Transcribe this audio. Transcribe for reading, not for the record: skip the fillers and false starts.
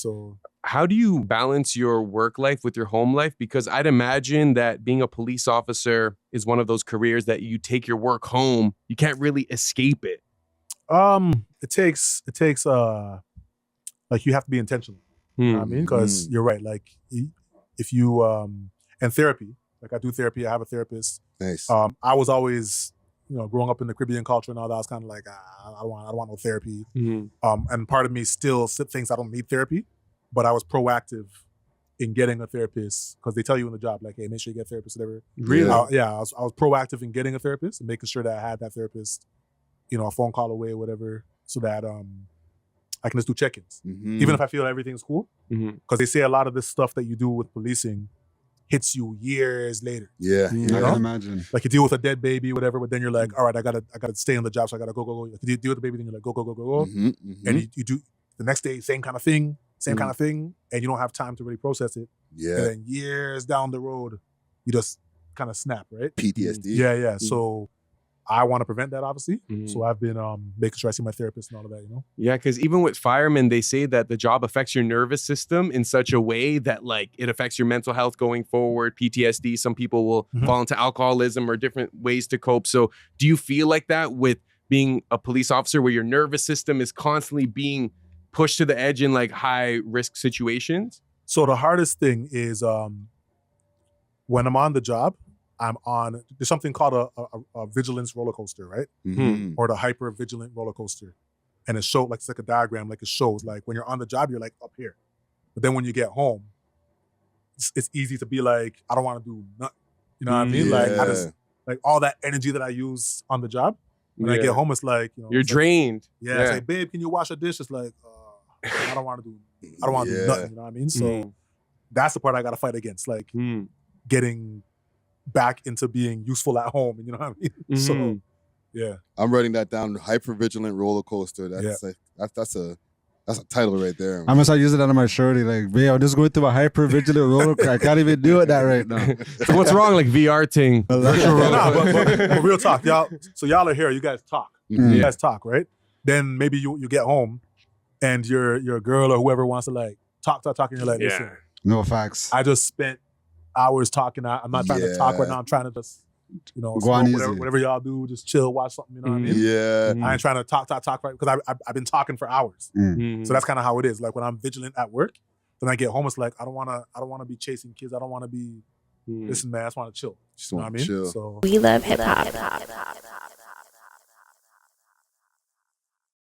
So how do you balance your work life with your home life? Because I'd imagine that being a police officer is one of those careers that you take your work home. You can't really escape it. It takes like you have to be intentional. You know what I mean? Because you're right. Like if you and therapy, like I do therapy, I have a therapist. Nice. I was always, growing up in the Caribbean culture and all that, I was kind of like, I don't want no therapy. And part of me still thinks I don't need therapy, but I was proactive in getting a therapist because they tell you in the job, like, hey, make sure you get a therapist, whatever. Really? I was proactive in getting a therapist and making sure that I had that therapist, a phone call away or whatever, so that I can just do check-ins, even if I feel everything's cool. Because they say a lot of this stuff that you do with policing hits you years later. Yeah, I can imagine. Like you deal with a dead baby, whatever, but then you're like, all right, I gotta stay on the job, so I gotta go. Like you deal with the baby, then you're like, go. And you do the next day, same kind of thing, and you don't have time to really process it. Yeah. And then years down the road, you just kind of snap, right? PTSD. Yeah. So I want to prevent that, obviously. So I've been making sure I see my therapist and all of that, Yeah, because even with firemen, they say that the job affects your nervous system in such a way that like it affects your mental health going forward, PTSD. Some people will fall into alcoholism or different ways to cope. So do you feel like that with being a police officer where your nervous system is constantly being pushed to the edge in like high risk situations? So the hardest thing is when I'm on the job, there's something called a vigilance roller coaster, right? Or the hyper vigilant roller coaster. And it's like a diagram, like it shows like when you're on the job, you're like up here. But then when you get home, it's easy to be like, I don't want to do nothing. You know what I mean? Like I just, like all that energy that I use on the job, when I get home, it's like, you're drained. Like, it's like, babe, can you wash a dish? It's like, I don't want to do nothing. You know what I mean? So that's the part I got to fight against, like getting back into being useful at home. You know what I mean? So, yeah. I'm writing that down. Hypervigilant roller coaster. That's a title right there. I'm gonna start using that on my shorty. Like, babe, I'm just going through a hypervigilant roller coaster. I can't even do it that right now. So what's wrong? Like VR thing. But real talk, y'all. So y'all are here. You guys talk. You guys talk, right? Then maybe you get home, and your girl or whoever wants to like talk, and you're like, listen, no facts. I just spent hours talking. I'm not trying to talk right now. I'm trying to just, whatever y'all do, just chill, watch something. You know what I mean? Yeah. I ain't trying to talk right because I've been talking for hours. So that's kind of how it is. Like when I'm vigilant at work, then I get home. It's like I don't want to be chasing kids. I don't want to be listen, man. I just want to chill. Just you know what I mean? chill. So We love hip hop.